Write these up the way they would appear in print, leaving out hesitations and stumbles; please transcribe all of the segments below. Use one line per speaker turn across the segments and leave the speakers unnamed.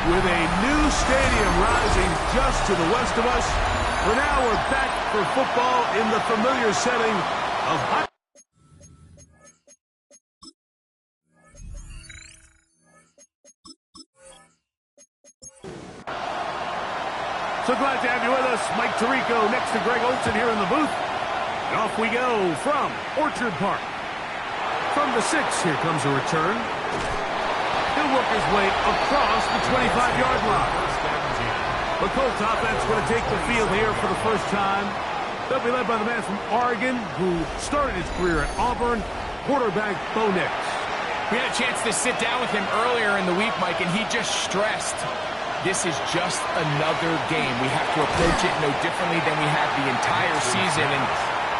With a new stadium rising just to the west of us, for now we're back for football in the familiar setting of high. So glad to have you with us. Mike Tirico next to Greg Olson here in the booth. And off we go from Orchard Park. From the 6, here comes a return. He'll work his way across the 25-yard line. The Colts offense going to take the field here for the first time. They'll be led by the man from Oregon who started his career at Auburn, quarterback Bo Nix.
We had a chance to sit down with him earlier in the week, Mike, and he just stressed this is just another game. We have to approach it no differently than we have the entire season, and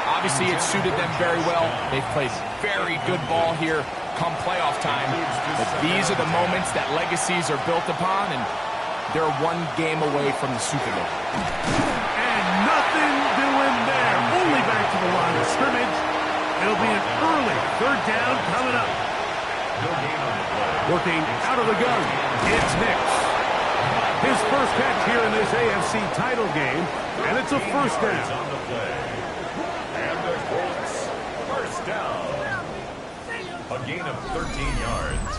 obviously it suited them very well. They've played very good ball here come playoff time, but these are the moments that legacies are built upon, and they're one game away from the Super Bowl.
And nothing doing there. Only back to the line of scrimmage. It'll be an early third down coming up. Working out of the gun, it's Nix. His first catch here in this AFC title game, and it's a first down.
And the Colts, first down. A gain of 13 yards.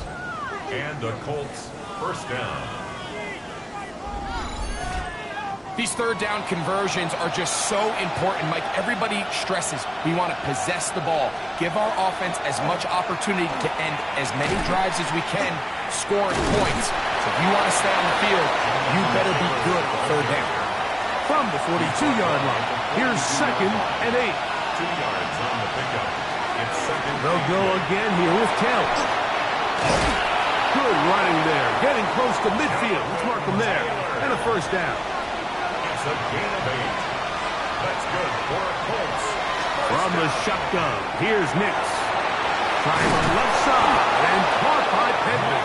And the Colts, first down.
These third down conversions are just so important, Mike. Everybody stresses we want to possess the ball, give our offense as much opportunity to end as many drives as we can, scoring points. So if you want to stay on the field, you better be good at third down.
From the 42-yard line, here's 2nd and 8.
2 yards on the pickup. It's second.
They'll go again here with Kells. Good running there, getting close to midfield. Let's mark them there. And a first down.
It's a gain of 8. That's good for Colts.
From the shotgun, here's Nix. Trying the left side and caught by Pedro.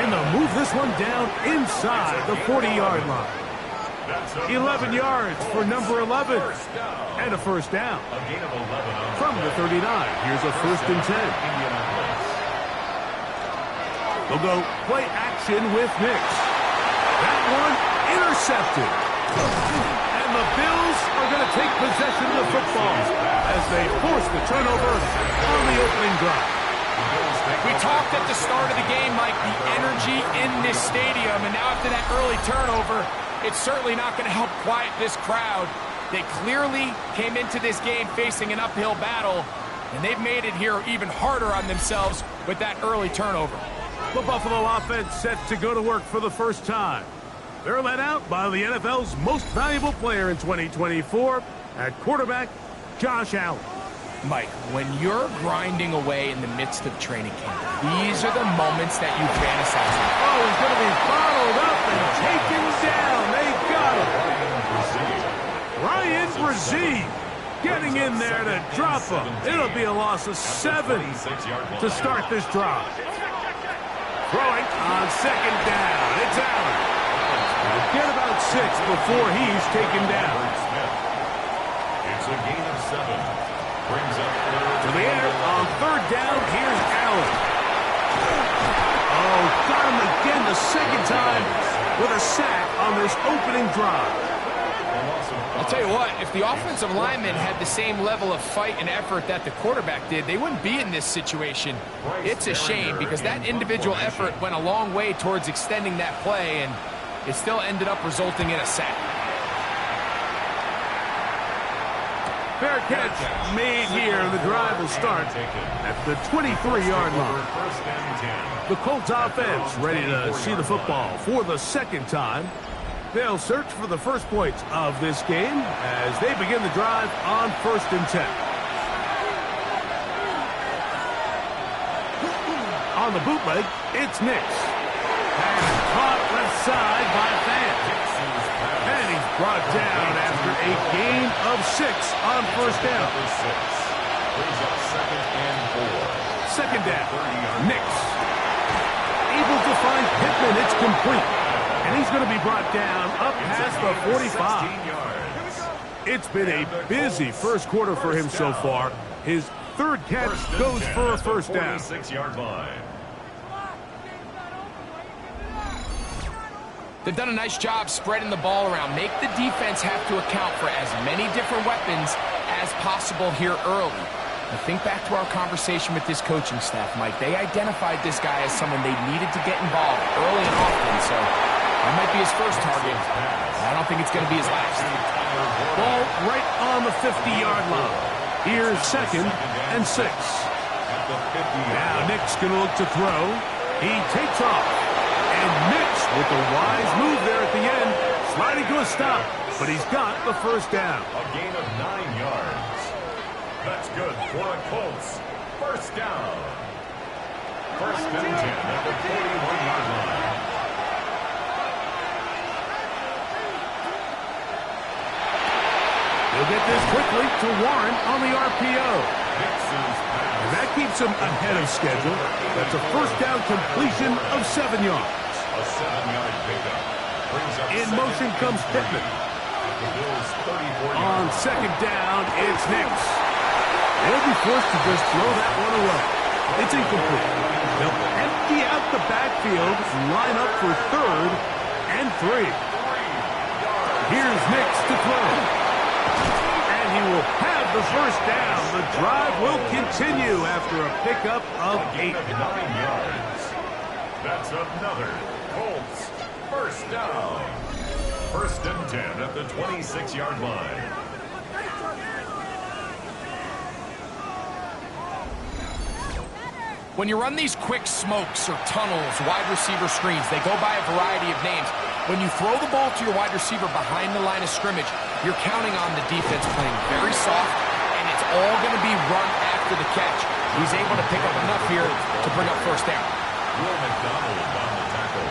And they'll move this one down inside the 40-yard line. 11 yards for number 11. And a first down.
A gain of 11.
From the 39, here's a 1st and 10. They'll go play action with Nix. That one intercepted. And the Bills are going to take possession of the football as they force the turnover on the opening drive.
We talked at the start of the game, Mike, the energy in this stadium, and now after that early turnover, it's certainly not going to help quiet this crowd. They clearly came into this game facing an uphill battle, and they've made it here even harder on themselves with that early turnover.
The Buffalo offense set to go to work for the first time. They're led out by the NFL's most valuable player in 2024 at quarterback, Josh Allen.
Mike, when you're grinding away in the midst of training camp, these are the moments that you fantasize about.
Oh, he's going to be bottled up and taken down. They got him. Ryan Brzee getting in there to drop him. It'll be a loss of 7 to start this drive. Throwing on 2nd down. It's Allen. Get about 6 before he's taken down.
It's a gain of 7. Brings up
to the air on 3rd down. Here's Allen. Oh, got him again the 2nd time with a sack on this opening drive.
I'll tell you what, if the offensive linemen had the same level of fight and effort that the quarterback did, they wouldn't be in this situation. It's a shame because that individual effort went a long way towards extending that play, and it still ended up resulting in a sack.
Fair catch made here. The drive will start at the 23-yard line. The Colts offense ready to see the football for the 2nd time. They'll search for the first points of this game as they begin the drive on 1st and 10. On the bootleg, it's Nix. And caught left side by Fan. And he's brought down after a gain of 6 on 1st down.
Brings up 2nd and 4.
2nd down, Nix. Able to find Pittman, it's complete. And he's going to be brought down up past the 45. It's been a busy first quarter for him so far. His third catch goes for a first down.
46-yard line.
They've done a nice job spreading the ball around. Make the defense have to account for as many different weapons as possible here early. Now think back to our conversation with this coaching staff, Mike. They identified this guy as someone they needed to get involved early and often, so that might be his first target. I don't think it's going to be his last.
Ball right on the 50-yard line. Here's 2nd and 6. Now Nick's going to look to throw. He takes off. And Mitch with a wise move there at the end, sliding to a stop, but he's got the first down.
A gain of 9 yards. That's good for the Colts. First down. 1st and 10 at the 41-yard line.
He'll get this quickly to Warren on the RPO. And that keeps him ahead of schedule. That's a first down completion of 7 yards.
A 7-yard pickup.
In motion comes Pittman. On 2nd down, it's Nix. They'll be forced to just throw that one away. It's incomplete. They'll empty out the backfield and line up for 3rd and 3. Here's Nix to throw. And he will have the first down. The drive will continue after a pickup of 8.
9 yards. That's another Colts first down. 1st and 10 at the 26-yard line.
When you run these quick smokes or tunnels, wide receiver screens, they go by a variety of names. When you throw the ball to your wide receiver behind the line of scrimmage, you're counting on the defense playing very soft, and it's all going to be run after the catch. He's able to pick up enough here to bring up first down.
Will McDonald on the tackle.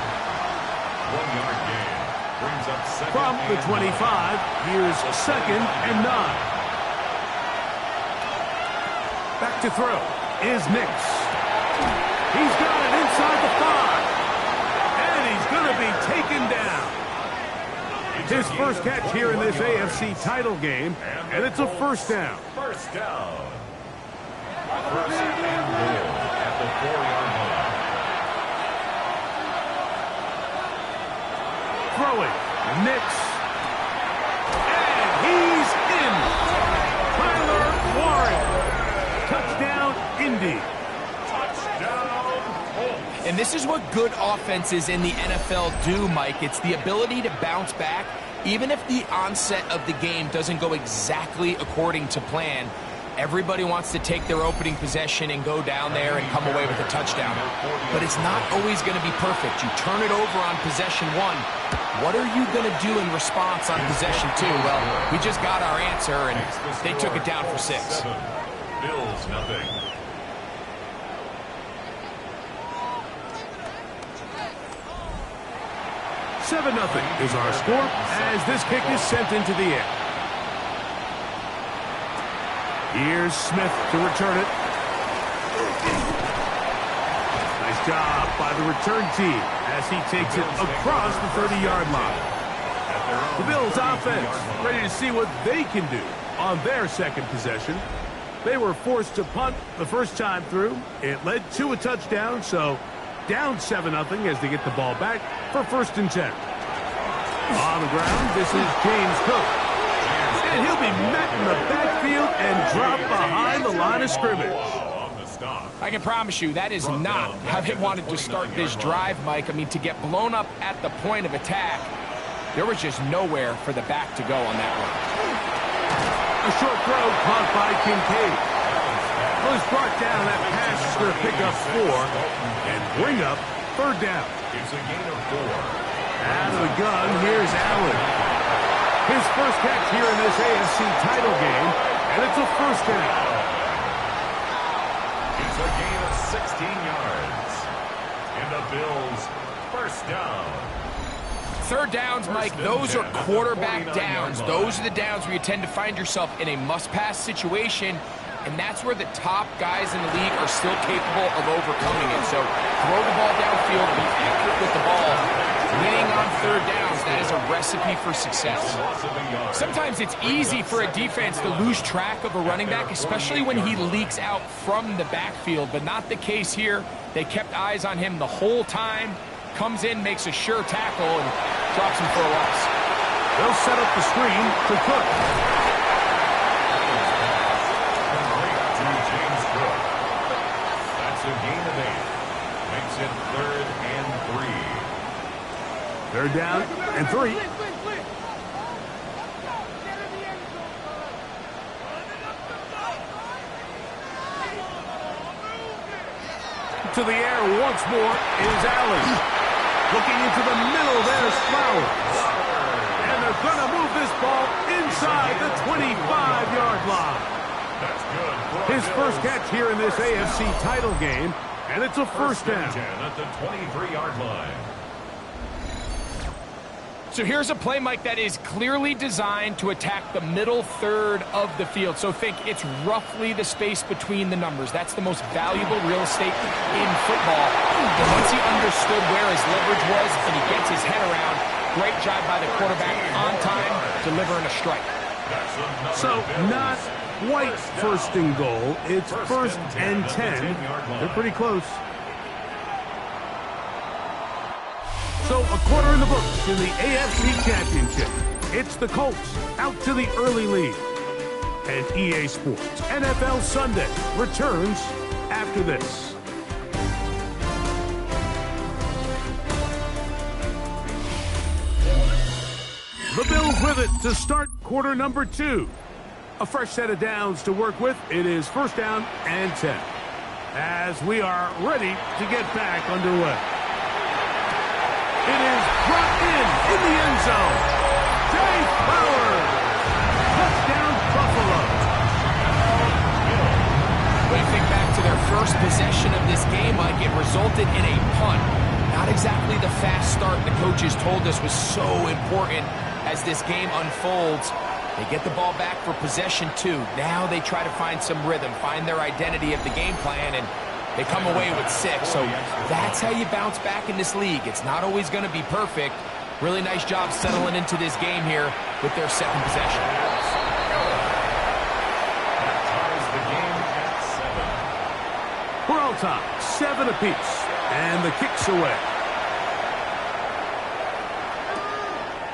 1-yard gain. Brings up 2nd
From the 25, here's 2nd and 9. Back to throw is Nix. He's got it inside the 5. And he's going to be taken down. His first catch here in this AFC title game, and it's a first down.
First down. 1st and goal at the 4-yard line.
Throwing. Nix. And he's in. Tyler Warren. Touchdown, Indy.
And this is what good offenses in the NFL do, Mike. It's the ability to bounce back, even if the onset of the game doesn't go exactly according to plan. Everybody wants to take their opening possession and go down there and come away with a touchdown. But it's not always going to be perfect. You turn it over on possession 1. What are you going to do in response on possession 2? Well, we just got our answer, and they took it down for 6.
Bills nothing.
Seven 0 is our score as this kick is sent into the air. Here's Smith to return it. Nice job by the return team as he takes it across the 30-yard line. The Bills offense ready to see what they can do on their second possession. They were forced to punt the first time through. It led to a touchdown, so down 7 0 as they get the ball back for 1st and 10. On the ground, this is James Cook. And he'll be met in the backfield and dropped behind the line of scrimmage.
I can promise you that is not how they wanted to start this drive, Mike. I mean, to get blown up at the point of attack, there was just nowhere for the back to go on that one.
A short throw caught by Kincaid. Was brought down. That pass is going to pick up 4 and bring up 3rd down.
It's a gain of 4.
Out of the gun, here's Allen. His first catch here in this AFC title game, and it's a first down.
It's a gain of 16 yards. And the Bills, first down.
3rd downs, Mike, those are quarterback downs. Those are the downs where you tend to find yourself in a must-pass situation, and that's where the top guys in the league are still capable of overcoming it. So throw the ball downfield, be accurate with the ball, Winning on third downs, that is a recipe for success. Sometimes it's easy for a defense to lose track of a running back, especially when he leaks out from the backfield, but not the case here. They kept eyes on him the whole time. Comes in, makes a sure tackle, and drops him for a loss.
They'll set up the screen to Cook.
That's a gain of 8. Makes it 3rd and 3.
3rd down and 3. To the air once more is Allen. Looking into the middle, there's Flowers. And they're going to move this ball inside the 25-yard line.
That's good.
His first catch here in this AFC title game, and it's a first down.
10 at the 23-yard line.
So here's a play, Mike, that is clearly designed to attack the middle third of the field. So think it's roughly the space between the numbers. That's the most valuable real estate in football. And once he understood where his leverage was and he gets his head around, great job by the quarterback on time, delivering a strike.
So not quite first and goal. It's first and 10. They're pretty close. So a quarter in the books in the AFC Championship. It's the Colts out to the early lead. And EA Sports NFL Sunday returns after this. The Bills with it to start quarter number 2. A fresh set of downs to work with. It is first down and 10. As we are ready to get back underway. It is brought in the end zone. Jay Flowers. Touchdown, Buffalo.
When you think back to their first possession of this game, Mike, it resulted in a punt. Not exactly the fast start the coaches told us was so important as this game unfolds. They get the ball back for possession 2. Now they try to find some rhythm, find their identity of the game plan, and they come away with 6, so that's how you bounce back in this league. It's not always going to be perfect. Really nice job settling into this game here with their second possession.
That ties the game at 7.
We're all tied, 7 apiece, and the kick's away.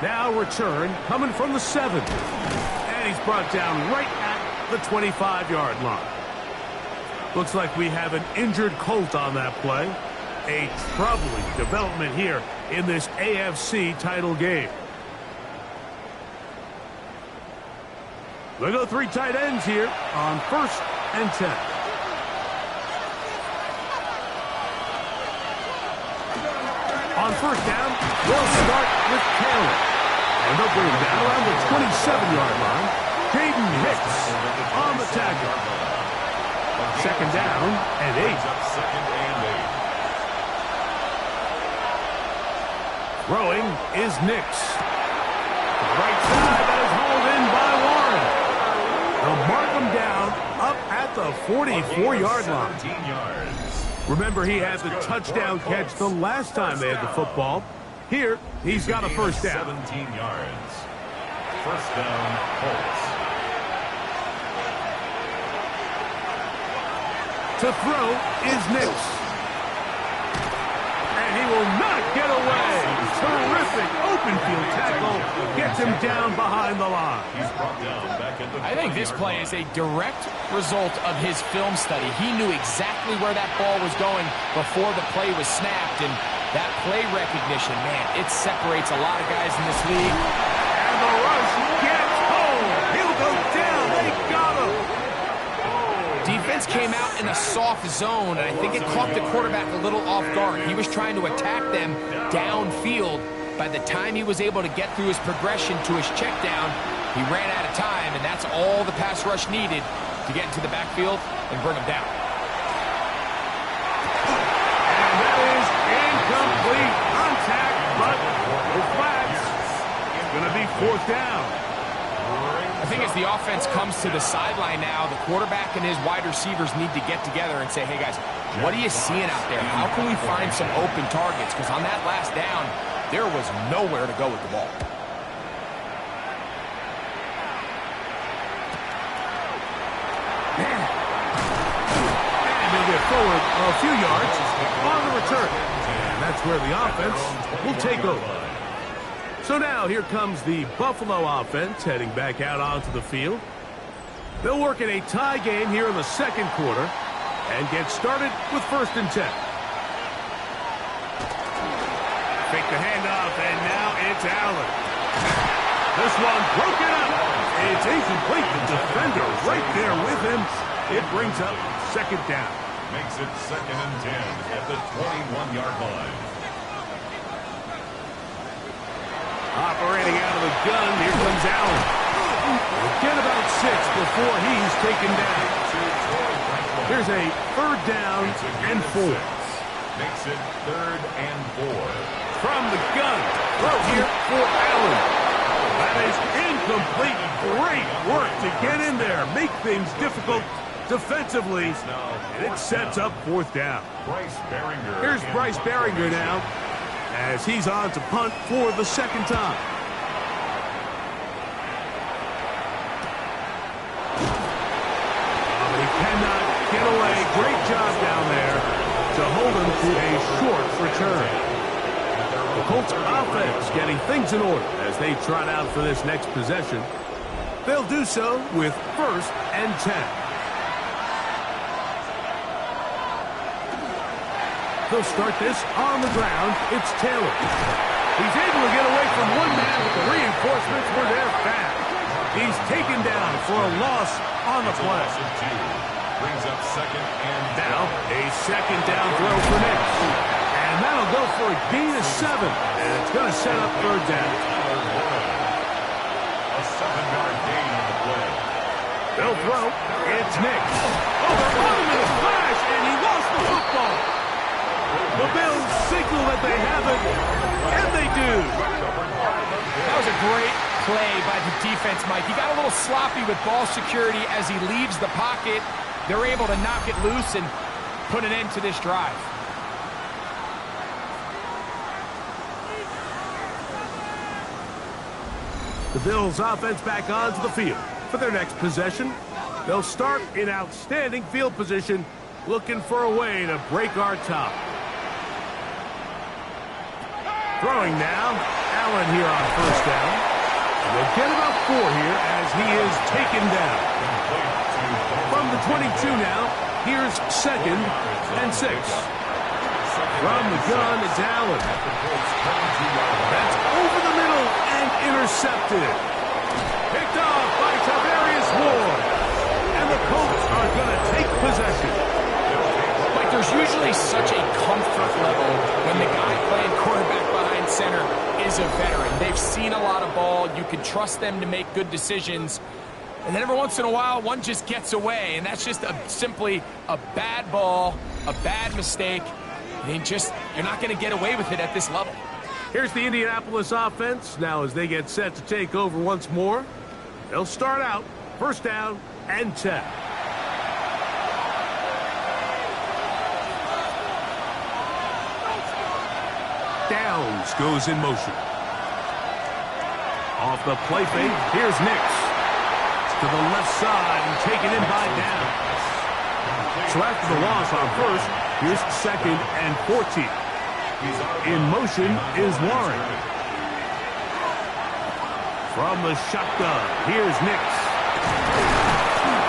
Now return coming from the 7. And he's brought down right at the 25-yard line. Looks like we have an injured Colt on that play. A troubling development here in this AFC title game. They go 3 tight ends here on first and 10. On first down, they'll start with Taylor. And they'll bring him down around the 27-yard line. Jaden Hicks on the tackle. Second down and 8. Throwing is Nix. Right side, that is hauled in by Warren. They'll mark him down up at the 44-yard line. Remember, he had the touchdown catch the last time they had the football. Here, he's got a first down.
17 yards. First down, Colts.
To throw is Nix. And he will not get away. Terrific open field tackle. Gets him down behind the line.
He's brought down back at the
I think this play is a direct result of his film study. He knew exactly where that ball was going before the play was snapped. And that play recognition, man, it separates a lot of guys in this league.
And the rush gets home. He'll go down. They got him.
Defense came out in a soft zone, and I think it caught the quarterback a little off guard. He was trying to attack them downfield. By the time he was able to get through his progression to his check down, he ran out of time, and that's all the pass rush needed to get into the backfield and bring him down.
And that is incomplete contact, but no flags. It's going to be fourth down.
I think as the offense comes to the sideline now, the quarterback and his wide receivers need to get together and say, hey, guys, what are you seeing out there? How can we find some open targets? Because on that last down, There was nowhere to go with the ball.
And they'll get forward a few yards on the return. And that's where the offense will take over. So now here comes the Buffalo offense heading back out onto the field. They'll work in a tie game here in the second quarter and get started with 1st and 10. Fake the handoff, and now it's Allen. This one broken up. It's incomplete. The defender right there with him. It brings up 2nd down.
Makes it 2nd and 10 at the 21-yard line.
Operating out of the gun, here comes Allen. We'll get about 6 before he's taken down. Here's a 3rd down and 4.
Makes it 3rd and 4.
From the gun, throw here for Allen. That is incomplete. Great work to get in there, make things difficult defensively, and it sets up 4th down. Here's Bryce Behringer now, as he's on to punt for the 2nd time. But he cannot get away. Great job down there to hold him to a short return. The Colts offense getting things in order as they trot out for this next possession. They'll do so with 1st and 10. They'll start this on the ground. It's Taylor. He's able to get away from one man, but the reinforcements were there fast. He's taken down for a loss on the play.
Brings up 2nd and
now a 2nd down throw for Nix. And that'll go for a gain of 7. And it's going to set up 3rd down.
A 7-yard gain on the play.
They'll throw. It's Nix. Oh, they're on him in a flash, and he lost the football. The Bills signal that they have it, and they do.
That was a great play by the defense, Mike. He got a little sloppy with ball security as he leaves the pocket. They're able to knock it loose and put an end to this drive.
The Bills offense back onto the field for their next possession. They'll start in outstanding field position, looking for a way to break our top. Throwing now, Allen here on 1st down. And they'll get about 4 here as he is taken down. From the 22 now, here's 2nd and 6. From the gun, it's Allen. That's over the middle and intercepted. Picked off by Tavarius Ward. And the Colts are going to take possession.
Mike, there's usually such a comfort level when the guy playing quarterback behind center is a veteran. They've seen a lot of ball. You can trust them to make good decisions. And then every once in a while, one just gets away. And that's just simply a bad ball, a bad mistake. And you're not going to get away with it at this level.
Here's the Indianapolis offense. Now as they get set to take over once more, they'll start out 1st down and 10. Downs goes in motion. Off the play fake, here's Nix. To the left side and taken in by Downs. So after the loss on 1st, here's 2nd and 14. In motion is Warren. From the shotgun, here's Nix.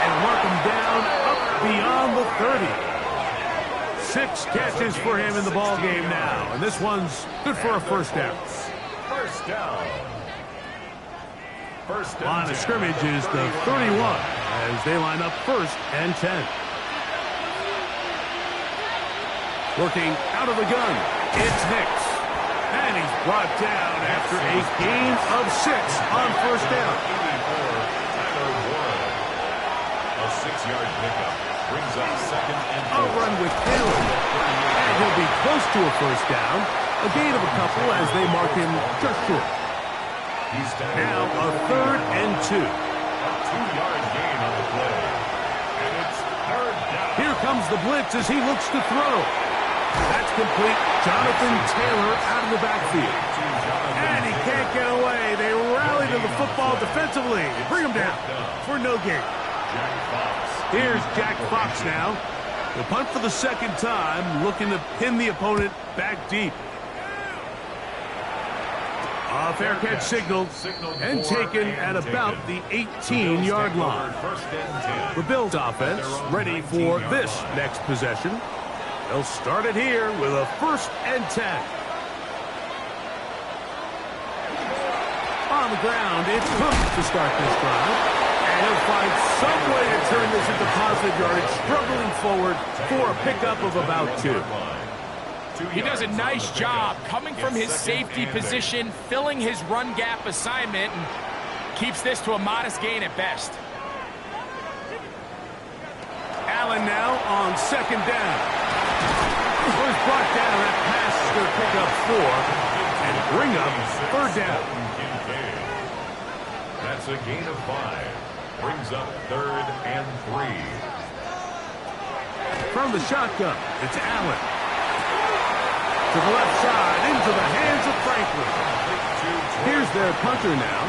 And mark him down up beyond the 30. 6 catches for him in the ball game now. And this one's good for a 1st down.
1st down.
Line of scrimmage is the 31 as they line up 1st and 10. Working out of the gun, it's Nix. And he's brought down after a gain of 6 on 1st down.
A 6-yard pickup brings up 2nd and 4.
A run with Taylor. And he'll be close to a 1st down. A gain of a couple as they mark him just short. Now a 3rd and 2.
A 2-yard gain on the play. And it's 3rd down.
Here comes the blitz as he looks to throw. That's complete. Jonathan Taylor out of the backfield. get away. They rally to the football defensively. Bring him down for no gain. Here's Jack Fox now. He'll punt for the second time, looking to pin the opponent back deep. A fair catch signaled and taken at about the 18-yard line. The Bills offense ready for this next possession. They'll start it here with a 1st and 10. On the ground, it's Cook to start this drive. And he'll find some way to turn this into positive yardage, struggling forward for a pickup of about 2.
He does a nice job coming from his safety position, filling his run gap assignment, and keeps this to a modest gain at best.
Allen now on 2nd down. Was brought down at pass to pick up 4 and bring up 3rd down.
That's a gain of 5. Brings up 3rd and 3.
From the shotgun, it's Allen. To the left side, into the hands of Franklin. Here's their punter now,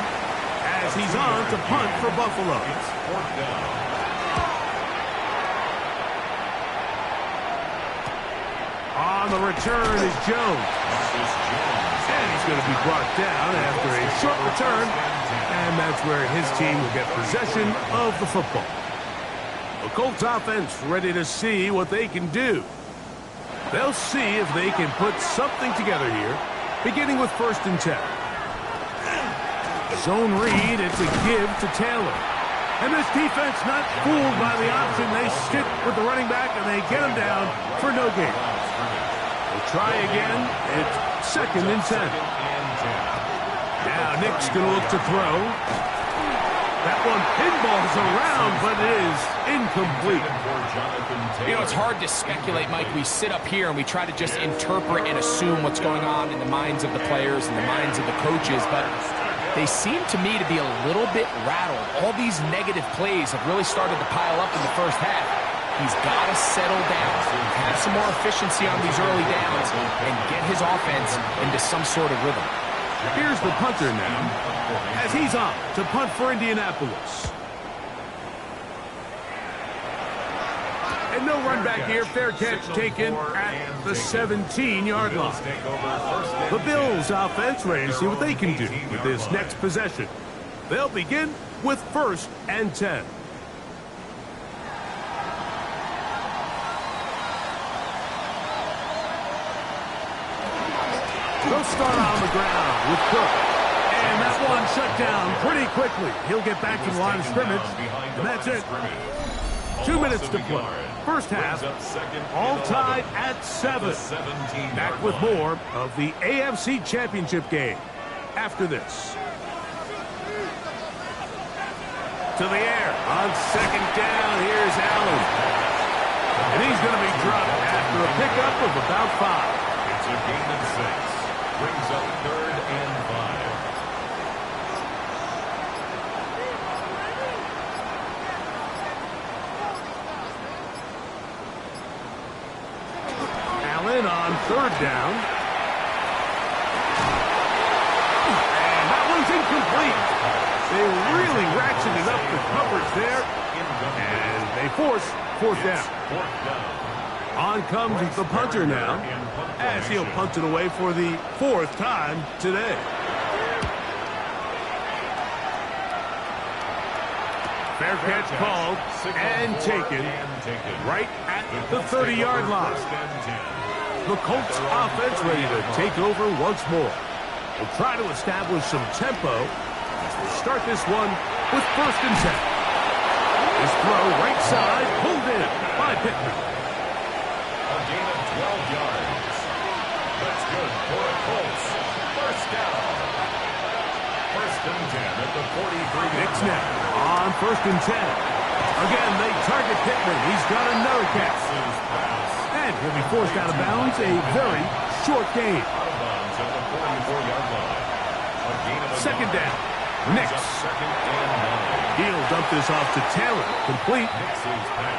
as he's on to punt for Buffalo.
It's 4th down.
On the return is Jones. And he's going to be brought down after a short return. And that's where his team will get possession of the football. The Colts offense ready to see what they can do. They'll see if they can put something together here, beginning with 1st and 10. Zone read, it's a give to Taylor. And this defense not fooled by the option. They stick with the running back, and they get him down for no gain. They'll try again. It's 2nd and 10. Now Nick's going to look to throw. That one pinballs around, but it is incomplete.
You know, it's hard to speculate, Mike. We sit up here and we try to just interpret and assume what's going on in the minds of the players and the minds of the coaches, but they seem to me to be a little bit rattled. All these negative plays have really started to pile up in the first half. He's got to settle down, have some more efficiency on these early downs, and get his offense into some sort of rhythm.
Here's the punter now, as he's on to punt for Indianapolis. And no run back here. Fair catch taken at the 17-yard line. The Bills offense ready to see what they can do with this next possession. They'll begin with 1st and 10. They'll start on the ground with Cook. And that one shut down pretty quickly. He'll get back to the line of scrimmage. And that's it. 2 minutes to play. First half, all tied at 7. Back with more of the AFC Championship game after this. To the air on 2nd down. Here's Allen. And he's going to be dropped after a pickup of about 5.
It's a gain of 6. Brings up 3rd and 5.
Allen on 3rd down. And that one's incomplete. They really ratcheted up the coverage there. And they force 4th down.
4th down.
On comes the punter now, as he'll punt it away for the 4th time today. Fair catch called and taken right at the 30-yard line. The Colts offense ready to take over once more. We'll try to establish some tempo as we start this one with 1st and 10. This throw right side pulled in by Pittman.
A gain of 12 yards. That's good for the Colts. 1st down. 1st and 10 at the 43.
Nick's now on 1st and 10. Again, they target Pittman. He's got another catch. And he'll be forced out of bounds. A very short gain.
Out of bounds at the 44-yard line. A gain of
2nd down. Nick's.
2nd and 9.
He'll dump this off to Taylor. Complete.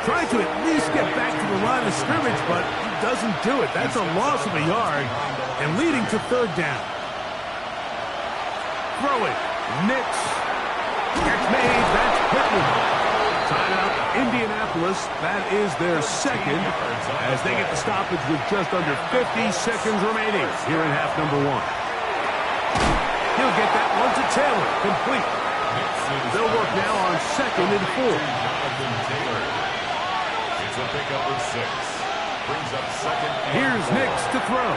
Trying to at least get back to the line of scrimmage, but he doesn't do it. That's a loss of a yard and leading to 3rd down. Throwing. Knicks. Catch made. That's Pittman. Timeout, Indianapolis. That is their second as they get the stoppage with just under 50 seconds remaining here in half number one. He'll get that one to Taylor. Complete. They'll work now on 2nd and 4.
It's a pickup of 6. Brings up 2nd.
Here's Knicks to throw.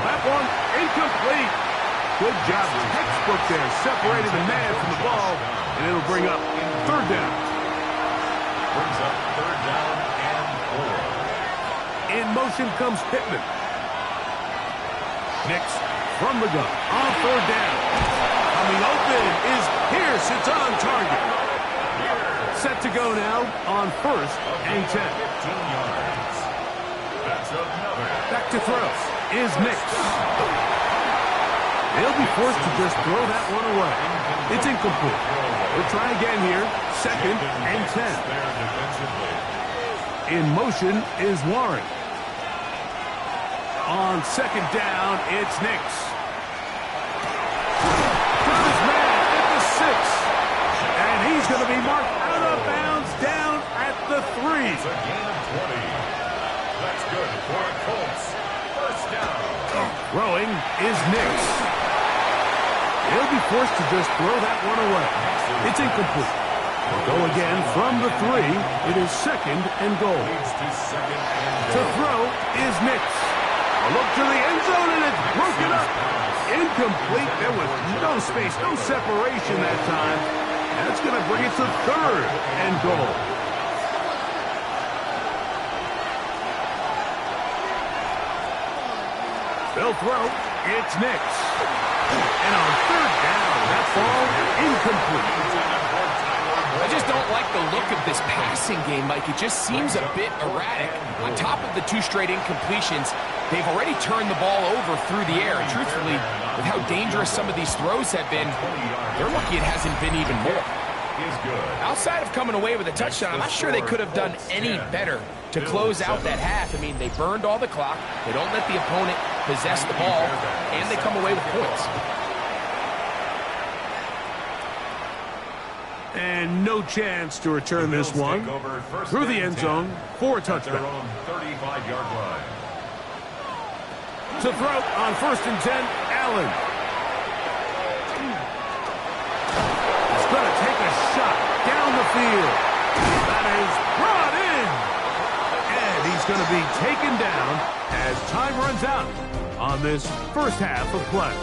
That one incomplete. Good job. Textbook there. Separated the man from the ball. And it'll bring up 3rd down.
Brings up 3rd down and 4.
In motion comes Pittman. Knicks from the gun. On 3rd down. Coming open is Pierce. It's on target. Set to go now on 1st and 10.
15 yards. That's another.
Back to throw is Knicks. They'll be forced to just throw that one away. It's incomplete. We'll try again here. 2nd and 10. In motion is Warren. On 2nd down, it's Knicks. Got his man at the 6. And he's going to be marked out of bounds down at the 3.
It's a gain of 20. That's good for the Colts. 1st down.
Throwing is Knicks. He'll be forced to just throw that one away. It's incomplete. We'll go again from the 3. It is 2nd and goal. To throw is Knicks. A look to the end zone, and it's broken up. Incomplete. There was no space, no separation that time. That's going to bring it to 3rd and goal. They'll throw. It's Knicks. And on 3rd down, that ball incomplete.
I just don't like the look of this passing game, Mike. It just seems a bit erratic. On top of the 2 straight incompletions, they've already turned the ball over through the air. And truthfully, with how dangerous some of these throws have been, they're lucky it hasn't been even more. Outside of coming away with a touchdown, I'm not sure they could have done any better to close out that half. I mean, they burned all the clock. They don't let the opponent possess the ball, and they come away with points.
And no chance to return this one through the end zone for a touchdown.
35-yard line.
To throw on 1st and 10, Allen. He's going to take a shot down the field. That is brought in. And he's going to be taken down as time runs out on this first half of play.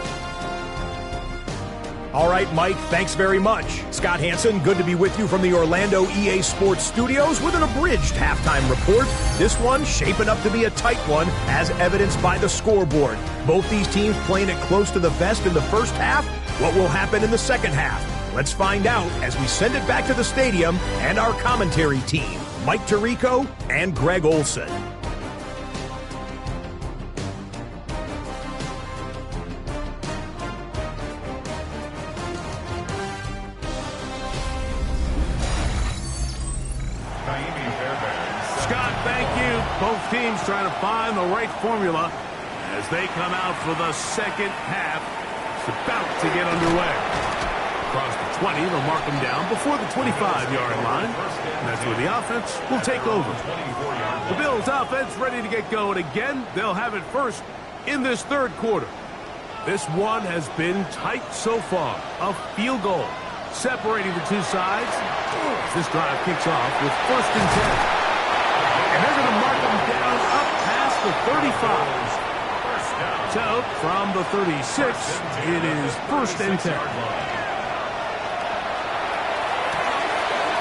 All right, Mike, thanks very much. Scott Hansen, good to be with you from the Orlando EA Sports Studios with an abridged halftime report. This one shaping up to be a tight one, as evidenced by the scoreboard. Both these teams playing it close to the vest in the first half. What will happen in the second half? Let's find out as we send it back to the stadium and our commentary team, Mike Tirico and Greg Olson.
Scott, thank you. Both teams trying to find the right formula as they come out for the second half. It's about to get underway. Across the 20, they'll mark them down before the 25-yard line. And that's where the offense will take over. The Bills offense ready to get going again. They'll have it first in this 3rd quarter. This one has been tight so far. A field goal separating the 2 sides. This drive kicks off with 1st and 10. And they're going to mark them down up past the 35. So, from the 36, it is 1st and 10.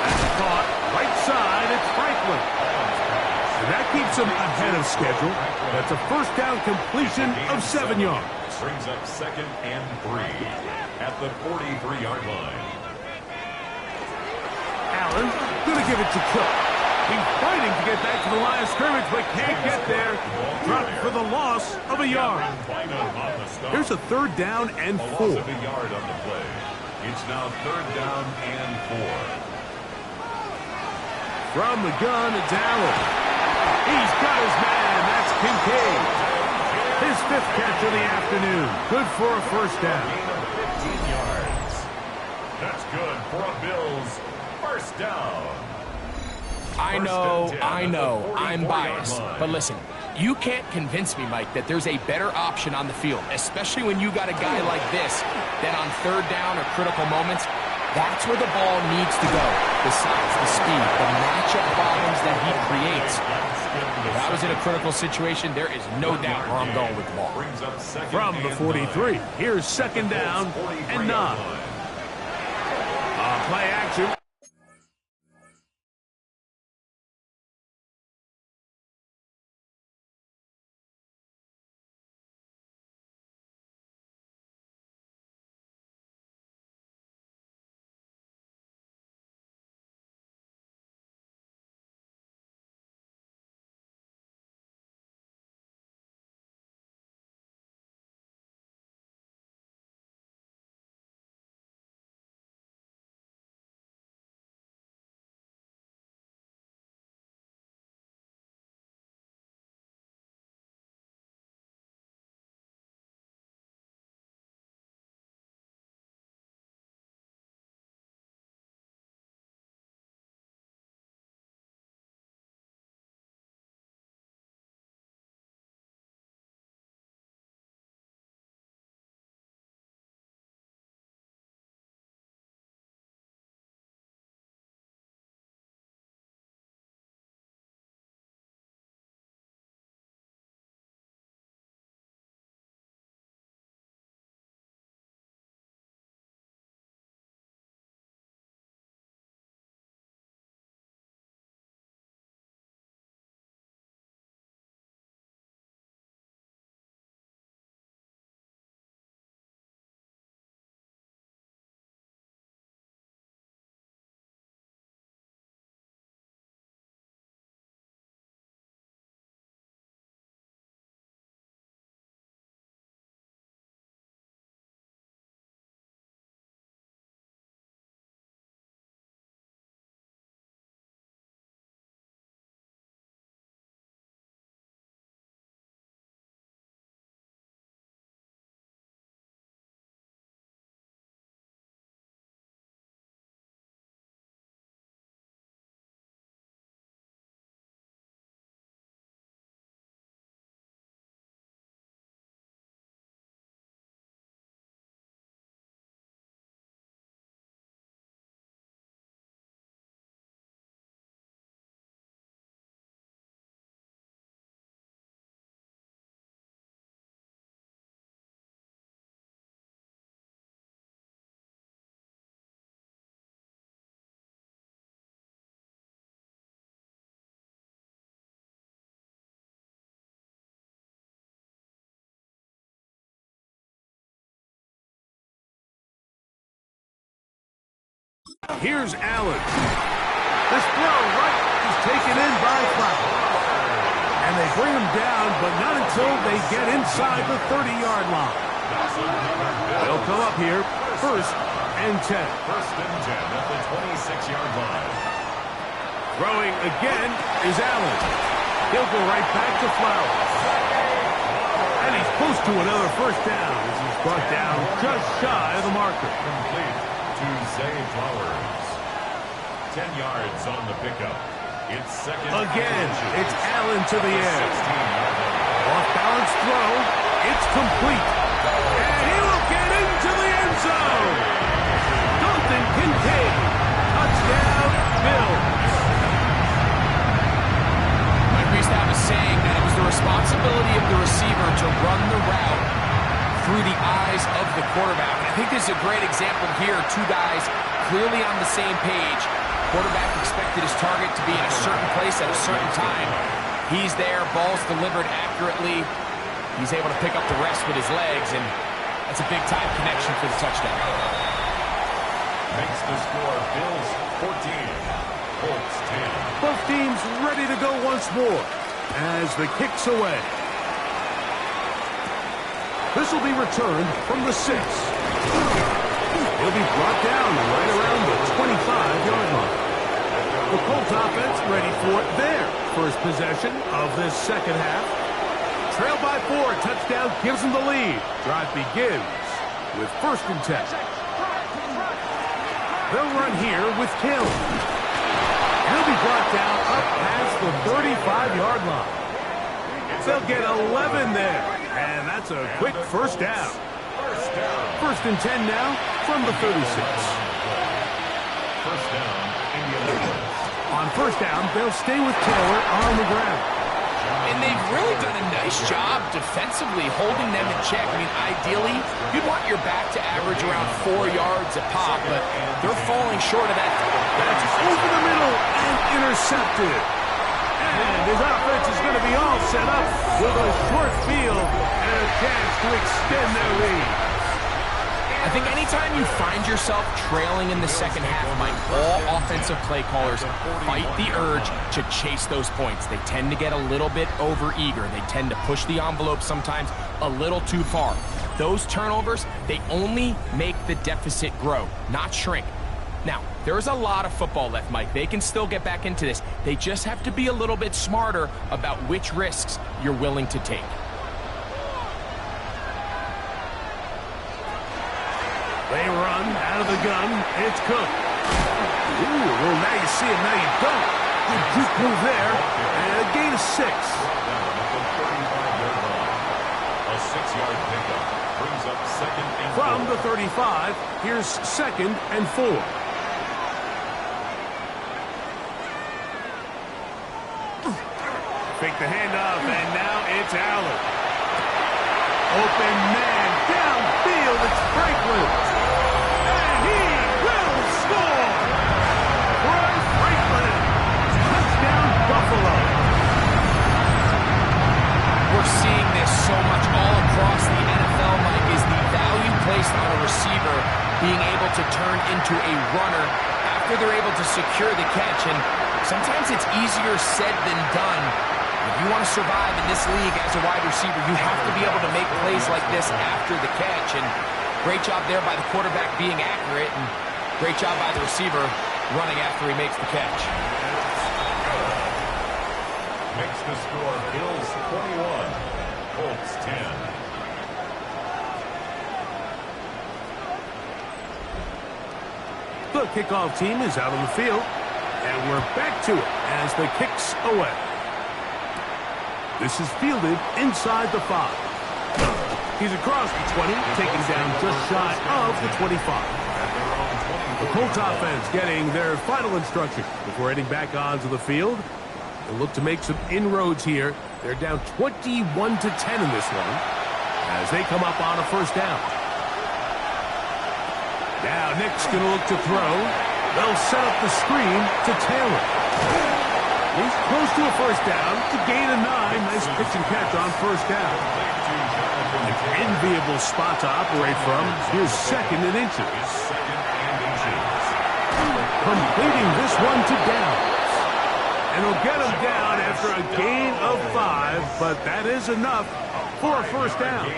That's caught right side, it's Franklin. And that keeps them ahead of schedule. That's a 1st down completion of 7 yards.
Brings up 2nd and 3 at the 43-yard line.
Allen going to give it to Cook. He's fighting to get back to the line of scrimmage, but can't get there. Dropped for the loss of a yard. Here's a 3rd down and 4.
Loss of a yard on the play. It's now 3rd down and 4.
From the gun, it's Allen. He's got his man. That's Kincaid. His fifth catch of the afternoon. Good for a first down.
Gain of 15 yards. That's good for a Bills first down.
I know, I'm biased. But listen, you can't convince me, Mike, that there's a better option on the field, especially when you got a guy like this, that on third down or critical moments, that's where the ball needs to go. The size, the speed, the matchup problems that he creates. If I was in a critical situation, there is no doubt where I'm going with the ball.
From the 43, here's second down and 9. Play action. Here's Allen. This throw right is taken in by Flower. And they bring him down, but not until they get inside the 30-yard line. They'll come up here, 1st and 10.
1st and 10 at the 26-yard line.
Throwing again is Allen. He'll go right back to Flower. And he's close to another first down as he's brought down just shy of the marker.
Complete to Zay Flowers. 10 yards on the pickup. It's second.
Again, it's Allen to the end.
16-yard line.
Off-balance throw. It's complete. And he will get into the end zone. Dalton Kincaid. Touchdown, Bills.
Mike Reestav is saying that it was the responsibility of the receiver to run the route through the eyes of the quarterback. And I think this is a great example here. Two guys clearly on the same page. Quarterback expected his target to be in a certain place at a certain time. He's there, ball's delivered accurately. He's able to pick up the rest with his legs, and that's a big-time connection for the touchdown.
Makes the score Bills 14, Colts 10.
Both teams ready to go once more as the kick's away. This will be returned from the 6. He'll be brought down right around the 25-yard line. The Colts offense ready for their first possession of this second half. trail by 4. Touchdown gives them the lead. Drive begins with 1st and 10. They'll run here with Kill. He'll be brought down up past the 35-yard line. They'll get 11 there, and that's a quick 1st down. 1st and 10 now from the 36.
1st down, Indianapolis.
On 1st down, they'll stay with Taylor on the ground.
And they've really done a nice job defensively holding them in check. I mean, ideally, you'd want your back to average around 4 yards a pop, but they're falling short of that.
That's over the middle and intercepted. And his offense is going to be all set up with a short field and a chance to extend their lead.
I think anytime you find yourself trailing in the second half, Mike, all offensive play callers fight the urge to chase those points. They tend to get a little bit overeager. They tend to push the envelope sometimes a little too far. Those turnovers, they only make the deficit grow, not shrink. Now, there's a lot of football left, Mike. They can still get back into this. They just have to be a little bit smarter about which risks you're willing to take.
They run out of the gun. It's Cook. Ooh, well, now you see it, now you don't. Good juke move there. And a gain of 6.
A 6-yard pickup brings up 2nd and 4.
From the 35, here's 2nd and 4. Fake the handoff, and now it's Allen. Open man downfield. It's Franklin. And he will score. Troy Franklin. Touchdown, Buffalo.
We're seeing this so much all across the NFL, Mike, is the value placed on a receiver being able to turn into a runner after they're able to secure the catch. And sometimes it's easier said than done. If you want to survive in this league as a wide receiver, you have to be able to make plays like this after the catch. And great job there by the quarterback being accurate, and great job by the receiver running after he makes the catch.
Makes the score Bills 21, Colts 10.
The kickoff team is out on the field, and we're back to it as the kick's away. This is fielded inside the 5. He's across the 20, taken down just shy of the 25. The Colts offense getting their final instruction before heading back onto the field. They'll look to make some inroads here. They're down 21-10 in this one as they come up on a 1st down. Now Nick's going to look to throw. They'll set up the screen to Taylor. He's close to a 1st down to gain a 9. Nice pitch and catch on 1st down. An enviable spot to operate from. Here's 2nd and inches. Completing this one to Downs. And he'll get him down after a gain of 5, but that is enough for a 1st down.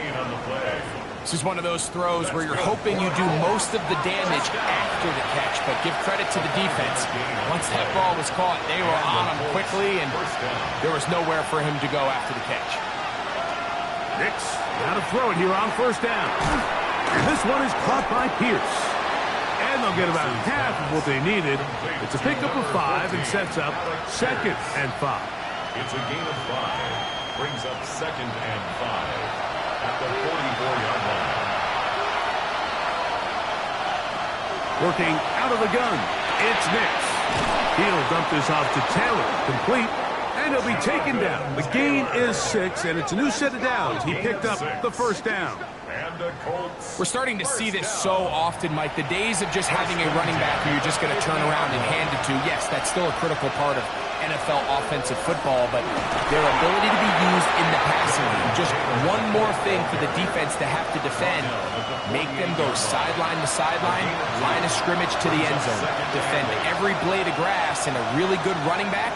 This is one of those throws where you're hoping you do most of the damage after the catch, but give credit to the defense. Once that ball was caught, they were on him quickly, and there was nowhere for him to go after the catch.
Nix, now to throw it here on 1st down. And this one is caught by Pierce. And they'll get about half of what they needed. It's a pickup of 5 and sets up 2nd and 5.
It's a gain of 5. Brings up 2nd and 5. At the 44-yard line.
Working out of the gun, it's Nix. He'll dump this off to Taylor, complete, and he'll be taken down. The gain is 6, and it's a new set of downs. He picked up the 1st down.
We're starting to see this so often, Mike. The days of just having a running back who you're just going to turn around and hand it to, yes, that's still a critical part of NFL offensive football, but their ability to be used in the passing game, just one more thing for the defense to have to defend, make them go sideline to sideline, line of scrimmage to the end zone, defend every blade of grass, and a really good running back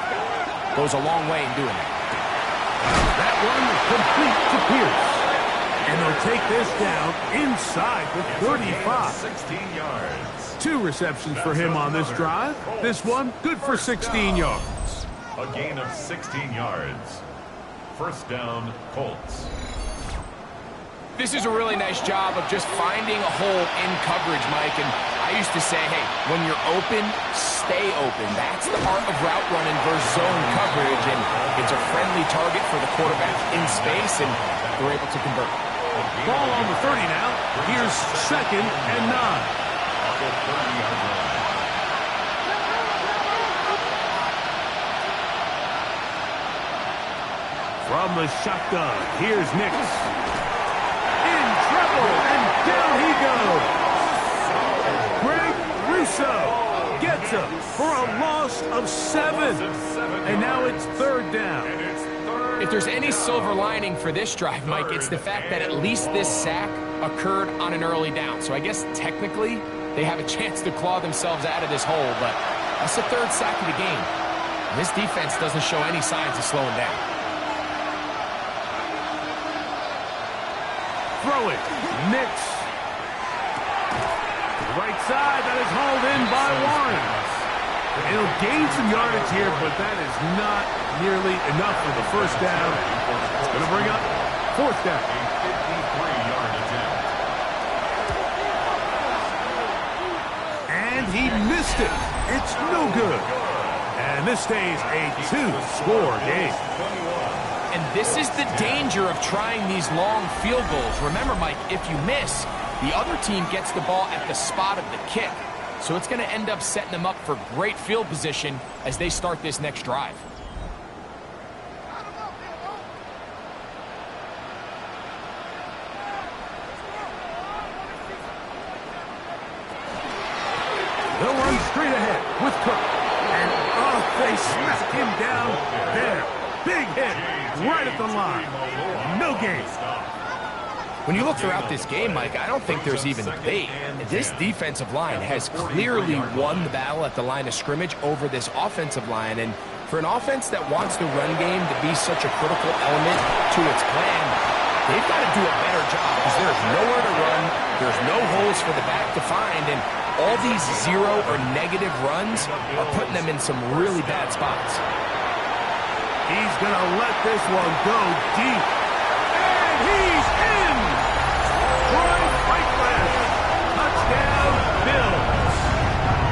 goes a long way in doing that.
That one complete to Pierce. And they'll take this down inside the 35.
16 yards.
2 receptions for him on this drive. This one, good for 16 yards.
A gain of 16 yards. First down, Colts.
This is a really nice job of just finding a hole in coverage, Mike. And I used to say, hey, when you're open, stay open. That's the art of route running versus zone coverage. And it's a friendly target for the quarterback in space, and they're able to convert.
Ball on the 30 now. Here's 2nd and 9. From the shotgun, here's Nix. In trouble, and down he goes. Greg Russo gets him for a loss of 7. And now it's 3rd down.
If there's any silver lining for this drive, Mike, it's the fact that at least this sack occurred on an early down. So I guess technically they have a chance to claw themselves out of this hole, but that's the 3rd sack of the game. And this defense doesn't show any signs of slowing down.
Throw it. Nix. Right side. That is hauled in by Warren. It'll gain some yardage here, but that is not nearly enough for the first down. It's going to bring up 4th down.
A 53-yard attempt.
And he missed it. It's no good. And this stays a 2-score game.
And this is the danger of trying these long field goals. Remember, Mike, if you miss, the other team gets the ball at the spot of the kick. So it's going to end up setting them up for great field position as they start this next drive.
They'll run straight ahead with Cook. And, they smack him down there. Big hit right at the line. No gain.
When you look throughout this game, Mike, I don't think there's even debate. This defensive line has clearly won the battle at the line of scrimmage over this offensive line. And for an offense that wants the run game to be such a critical element to its plan, they've got to do a better job because there's nowhere to run. There's no holes for the back to find. And all these 0 or negative runs are putting them in some really bad spots.
He's going to let this one go deep. And he's in! Troy Franklin! Touchdown, Bills!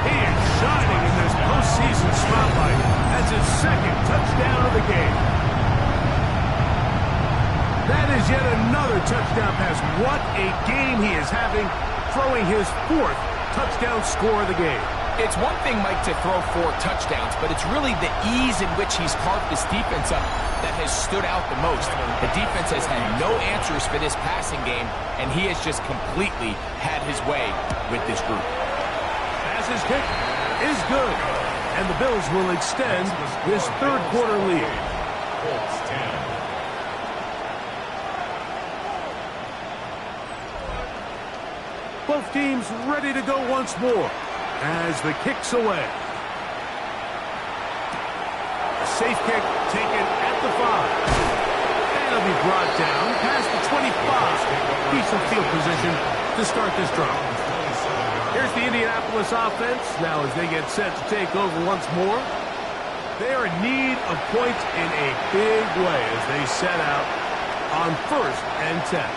He is shining in this postseason spotlight as his 2nd touchdown of the game. That is yet another touchdown pass. What a game he is having, throwing his 4th touchdown score of the game.
It's one thing, Mike, to throw 4 touchdowns, but it's really the ease in which he's carved this defense up that has stood out the most. The defense has had no answers for this passing game, and he has just completely had his way with this group.
As his kick is good, and the Bills will extend this 3rd quarter lead.
Colts 10.
Both teams ready to go once more as the kick's away. A safe kick taken at the 5. And it'll be brought down past the 25. Decent field position to start this drive. Here's the Indianapolis offense now as they get set to take over once more. They are in need of points in a big way as they set out on 1st and 10.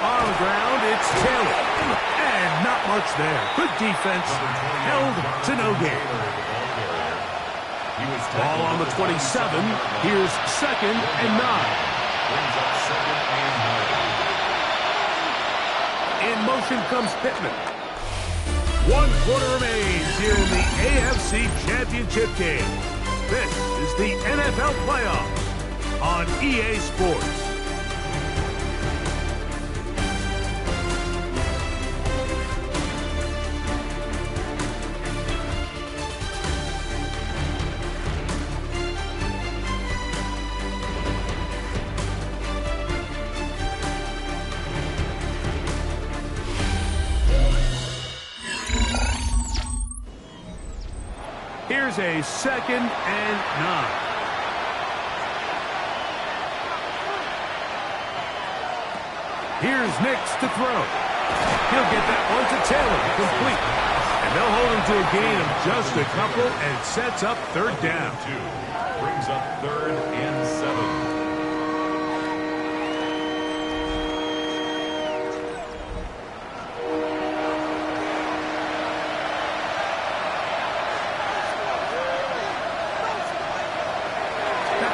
On the ground, it's Taylor. And not much there. Good defense. Held to no gain. Ball on the 27. Here's 2nd and 9. In motion comes Pittman. 1 quarter remains here in the AFC Championship game. This is the NFL Playoffs on EA Sports. Here's a 2nd and 9. Here's Nix to throw. He'll get that one to Taylor. Complete. And they'll hold him to a gain of just a couple and sets up third down.
Brings up 3rd and 7.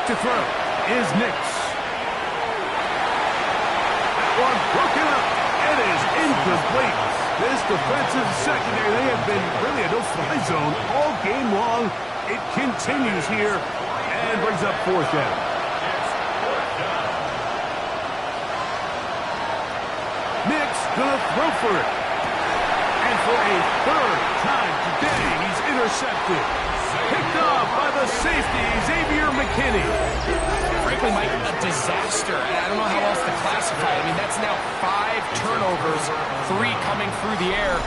To throw is Nix. That one broken up. It is incomplete. This defensive secondary, they have been really a no-fly zone all game long. It continues here and brings up 4th down. Nix gonna throw for it. And for a 3rd time today, he's intercepted. Picked off by the safety, Xavier McKinney.
Frankly, Mike, a disaster. And I don't know how else to classify it. I mean, that's now 5 turnovers, 3 coming through the air.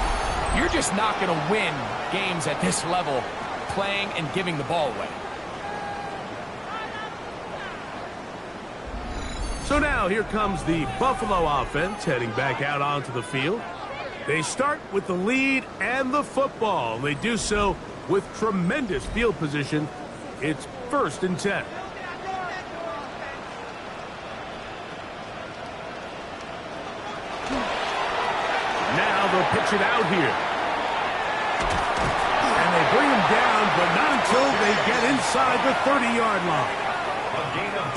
You're just not going to win games at this level, playing and giving the ball away.
So now here comes the Buffalo offense heading back out onto the field. They start with the lead and the football. They do so with tremendous field position. It's 1st and 10. Now they'll pitch it out here. And they bring him down, but not until they get inside the 30-yard line.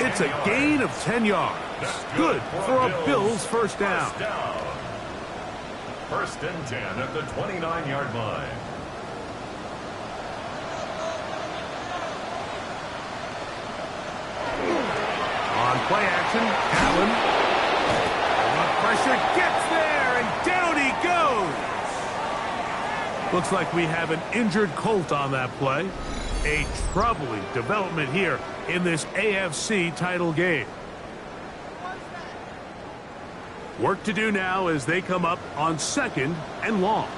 It's a gain of 10 yards. Good for a Bills first down.
1st and 10 at the 29-yard line.
On play action, Allen. Pressure gets there, and down he goes. Looks like we have an injured Colt on that play. A troubling development here in this AFC title game. Work to do now as they come up on 2nd and long.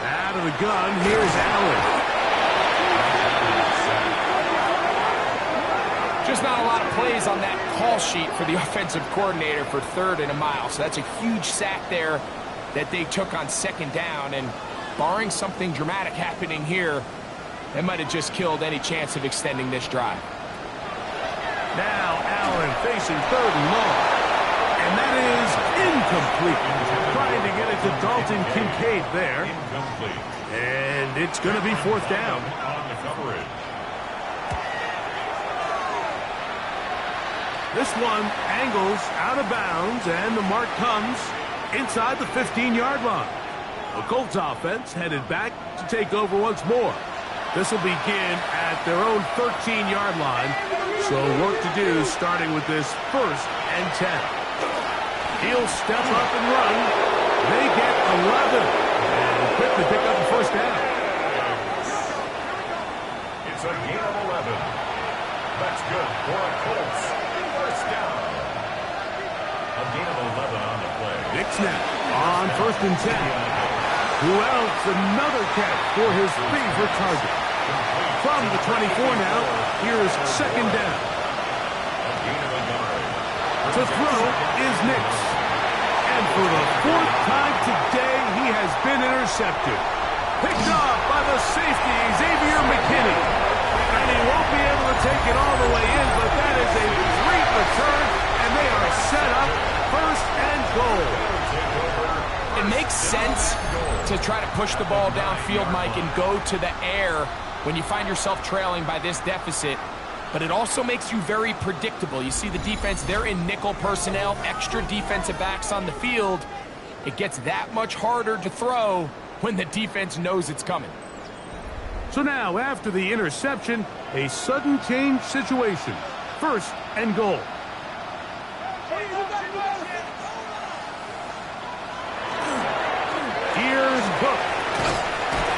Out of the gun, here's Allen.
Just not a lot of plays on that call sheet for the offensive coordinator for 3rd and a mile. So that's a huge sack there that they took on 2nd down. And barring something dramatic happening here, that might have just killed any chance of extending this drive.
Now Allen facing 3rd and long. And that is incomplete. Trying to get it to Dalton Kincaid there.
Incomplete.
And it's going to be 4th down.
On the coverage.
This one angles out of bounds, and the mark comes inside the 15-yard line. The Colts offense headed back to take over once more. This will begin at their own 13-yard line, so work to do starting with this 1st and 10. He'll step up and run. They get 11, and quickly pick up the 1st down.
It's a gain of 11. That's good for a Colts. 1st down. A gain of 11 on the play.
Big snap on 1st and 10. Who else? Another catch for his favorite target. From the 24 now, here is 2nd down.
A gain of a yard.
To throw is Nix. And for the 4th time today, he has been intercepted. Picked off by the safety, Xavier McKinney. And he won't be able to take it all the way in, but that is a great return, and they are set up 1st and goal.
It makes sense to try to push the ball downfield, Mike, and go to the air when you find yourself trailing by this deficit. But it also makes you very predictable. You see the defense, they're in nickel personnel, extra defensive backs on the field. It gets that much harder to throw when the defense knows it's coming.
So now, after the interception, a sudden change situation. 1st and goal. Here's Cook.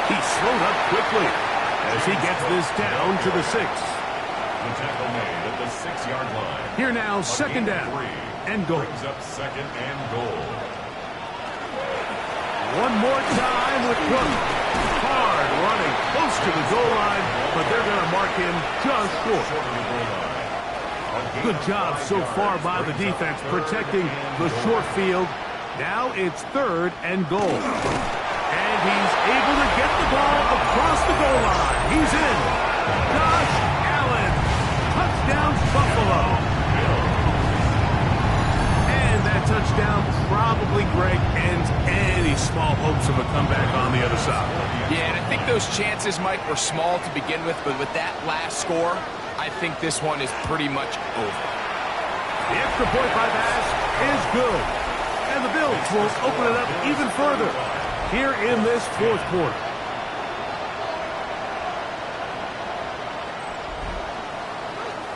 He slowed up quickly as he gets this down to the 6.
The tackle made at the 6-yard line.
Here now, 2nd down and goal.
Brings up 2nd and goal.
One more time with Cook. Hard running close to the goal line, but they're going to mark him just short. Good job so far by the defense protecting the short field. Now it's 3rd and goal. And he's able to get the ball across the goal line. He's in. Josh Allen. Touchdown, Buffalo. And that touchdown probably, Greg, ends any small hopes of a comeback on the other side.
Yeah, and I think those chances, Mike, were small to begin with, but with that last score, I think this one is pretty much over.
The extra point by Bass is good. And the Bills will open it up even further here in this 4th quarter.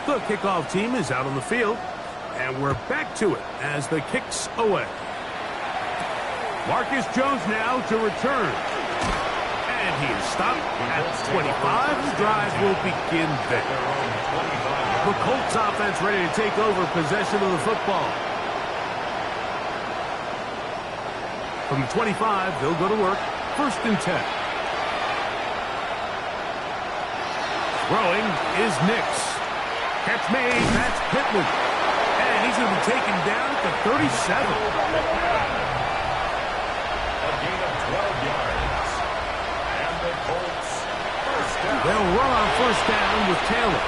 The kickoff team is out on the field, and we're back to it as the kick's away. Marcus Jones now to return. And he is stopped at 25. The drive will begin there. The Colts offense ready to take over possession of the football. From the 25, they'll go to work. 1st and 10. Throwing is Nix. Catch made. That's Pittman. And he's going to be taken down at the 37.
A gain of 12 yards. And the Colts first down.
They'll run on 1st down with Taylor.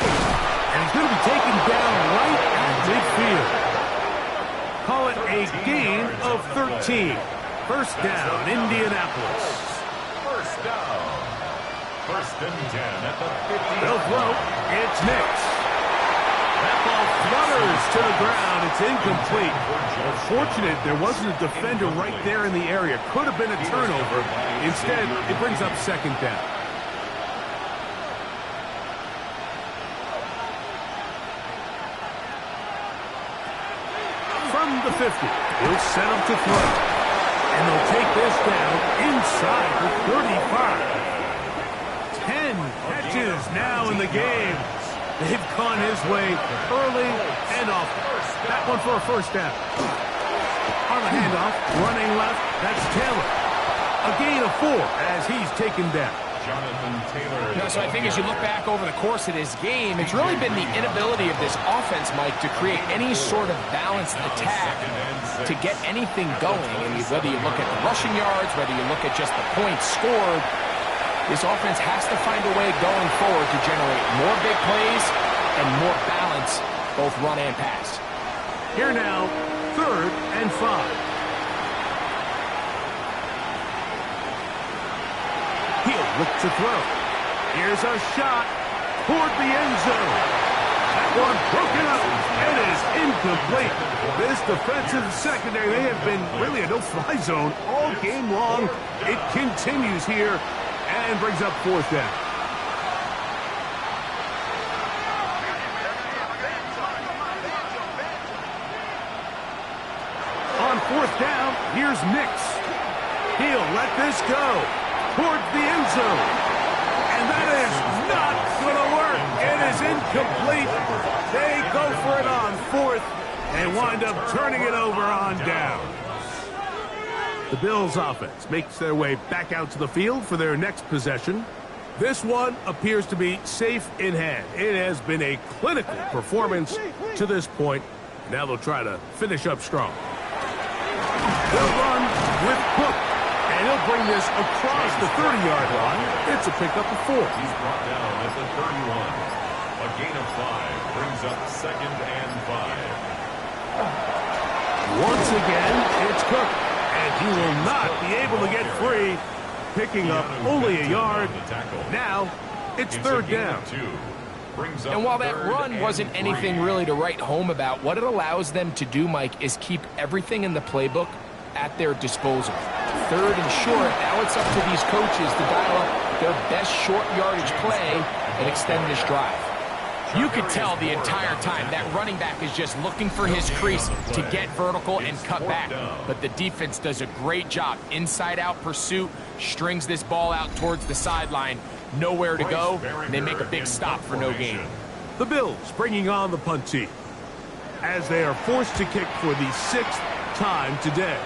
And he's going to be taken down right at midfield. Call it a gain of 13. 1st down, Indianapolis.
1st down. 1st and 10 at the 50.
They'll throw. It's Nix. That ball flutters to the ground. It's incomplete. Unfortunate there wasn't a defender right there in the area. Could have been a turnover. Instead, it brings up 2nd down. From the 50, he'll set up to throw. And they'll take this down inside the 35. 10 catches now in the game. They've gone his way early and often. That one for a 1st down. On the handoff, running left, that's Taylor. A gain of 4 as he's taken down.
Jonathan Taylor.
So I think as you look back over the course of this game, it's really been the inability of this offense, Mike, to create any sort of balanced attack to get anything going. And whether you look at the rushing yards, whether you look at just the points scored, this offense has to find a way going forward to generate more big plays and more balance, both run and pass.
Here now, 3rd and 5. He'll look to throw. Here's a shot toward the end zone. That one broken up. It is incomplete. This defensive secondary, they have been really a no-fly zone all game long. It continues here and brings up 4th down. On 4th down, here's Nix. He'll let this go towards the end zone. And that is not going to work. It is incomplete. They go for it on 4th and wind up turning it over on down. The Bills offense makes their way back out to the field for their next possession. This one appears to be safe in hand. It has been a clinical performance to this point. Now they'll try to finish up strong. They'll run with Cook. And he'll bring this across the 30-yard line. It's a pickup of 4.
He's brought down at the 31. A gain of 5 brings up 2nd and 5.
Once again, it's Cook. And he will not be able to get free, picking up only a yard. Now, it's 3rd down.
And while that run wasn't anything really to write home about, what it allows them to do, Mike, is keep everything in the playbook at their disposal. 3rd and short, now it's up to these coaches to dial up their best short yardage play and extend this drive. You could tell the entire time that running back is just looking for his crease to get vertical and cut back. But the defense does a great job. Inside-out pursuit, strings this ball out towards the sideline. Nowhere to go, and they make a big stop for no gain.
The Bills bringing on the punt team as they are forced to kick for the 6th time today.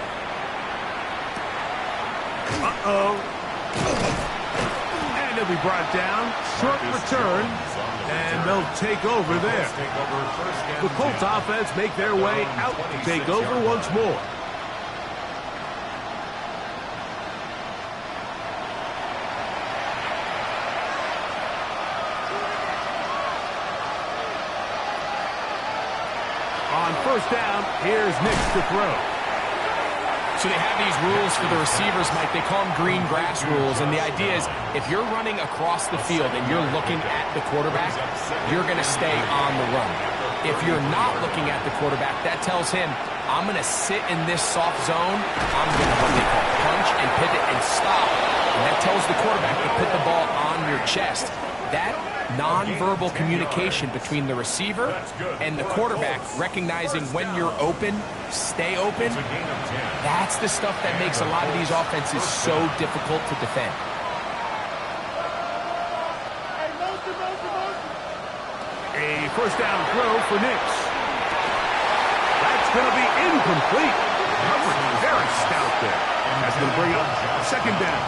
And he'll be brought down. Short return. And they'll take over there. The Colts offense make their way out to take over once more. on first down, here's Nix to throw.
So they have these rules for the receivers, Mike. They call them green grass rules. And the idea is if you're running across the field and you're looking at the quarterback, you're going to stay on the run. If you're not looking at the quarterback, that tells him, I'm going to sit in this soft zone. I'm going to what they call punch and pivot and stop. And that tells the quarterback to put the ball on your chest. That nonverbal communication between the receiver and the quarterback, recognizing when you're open, stay open, that's the stuff that makes a lot of these offenses so difficult to defend.
A first down throw for Nix. That's going to be incomplete. Coverage very stout there. That's going to bring up second down.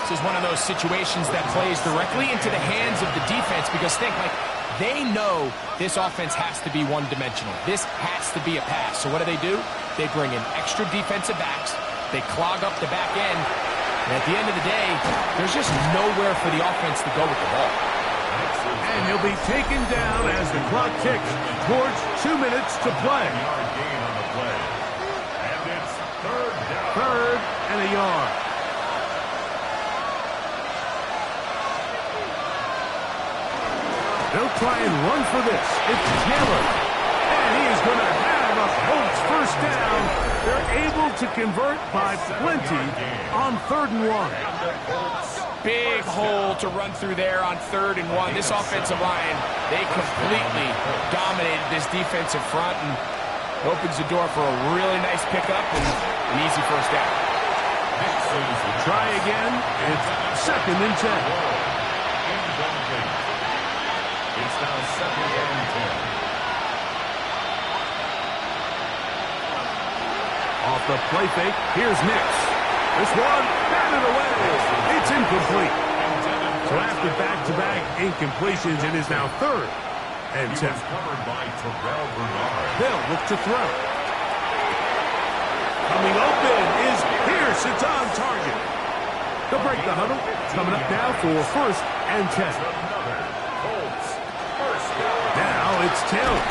This is one of those situations that plays directly into the hands of the defense because think, like, they know this offense has to be one-dimensional. This has to be a pass. So what do? They bring in extra defensive backs. They clog up the back end. And at the end of the day, there's just nowhere for the offense to go with the ball.
And he'll be taken down as the clock ticks towards 2 minutes to play. Third and a yard. They'll try and run for this. It's Taylor. And he is going to have a Colts first down. They're able to convert by plenty on 3rd and 1.
Big hole to run through there on 3rd and 1. This offensive line, they completely dominated this defensive front and opens the door for a really nice pickup and an easy first down.
Try again. It's 2nd and 10.
It's now 2nd and 10.
Off the play fake, here's Nix. This one, batted away. It's incomplete. So after back-to-back incompletions, it is now 3rd and 10. They'll look to throw. Coming open is Pierce. It's on target. They'll break the huddle. Coming up now for 1st and 10. Now it's Taylor.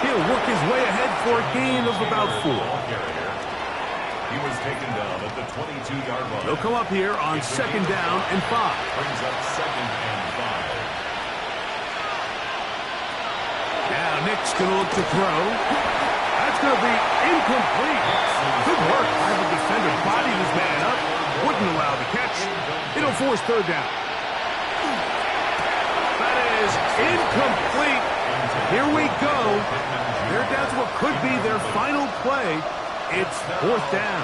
He'll work his way ahead for a gain of about 4.
He was taken down at the 22-yard line.
They'll come up here on 2nd down and 5.
Brings up 2nd and 5.
Now Nick's going to look to throw. That's going to be incomplete. Good work by the defender. Bodied his man up. Wouldn't allow the catch. It'll force 3rd down. That is incomplete. Here we go. They're down to what could be their final play. It's 4th down.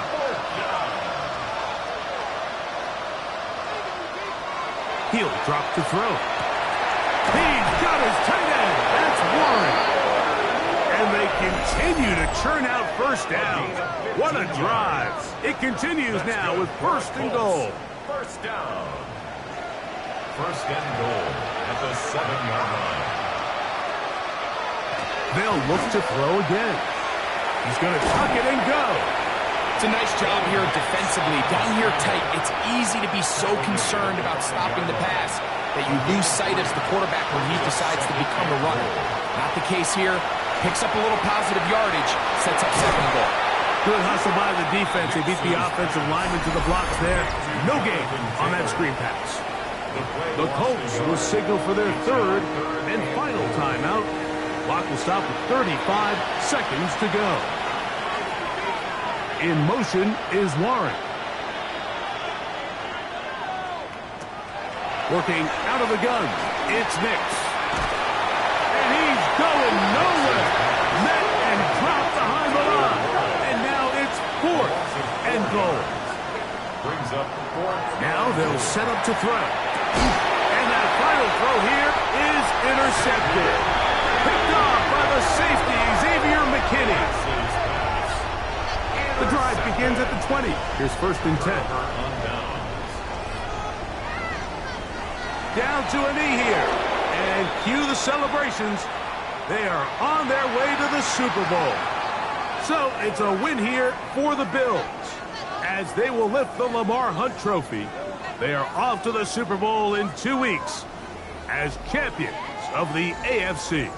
He'll drop to throw. He's got his tight end. That's Warren. And they continue to churn out first down. What a drive. It continues now with 1st and goal.
First down. 1st and goal at the 7-yard line.
They'll look to throw again. He's going to tuck it and go.
It's a nice job here defensively. Down here tight, it's easy to be so concerned about stopping the pass that you lose sight as the quarterback when he decides to become a runner. Not the case here. Picks up a little positive yardage, sets up 2nd and goal.
Good hustle by the defense. They beat the offensive lineman to the blocks there. No gain on that screen pass. The Colts will signal for their 3rd and final timeout. Clock will stop with 35 seconds to go. In motion is Warren. Working out of the gun, it's Nix. And he's going nowhere. Met and dropped behind the line. And now it's 4th and goal.
Brings up 4th.
Now they'll set up to throw. And that final throw here is intercepted. Picked off by the safety, Xavier McKinney. The drive begins at the 20. Here's 1st and 10. Down to a knee here. And cue the celebrations. They are on their way to the Super Bowl. So it's a win here for the Bills as they will lift the Lamar Hunt Trophy. They are off to the Super Bowl in 2 weeks as champions of the AFC.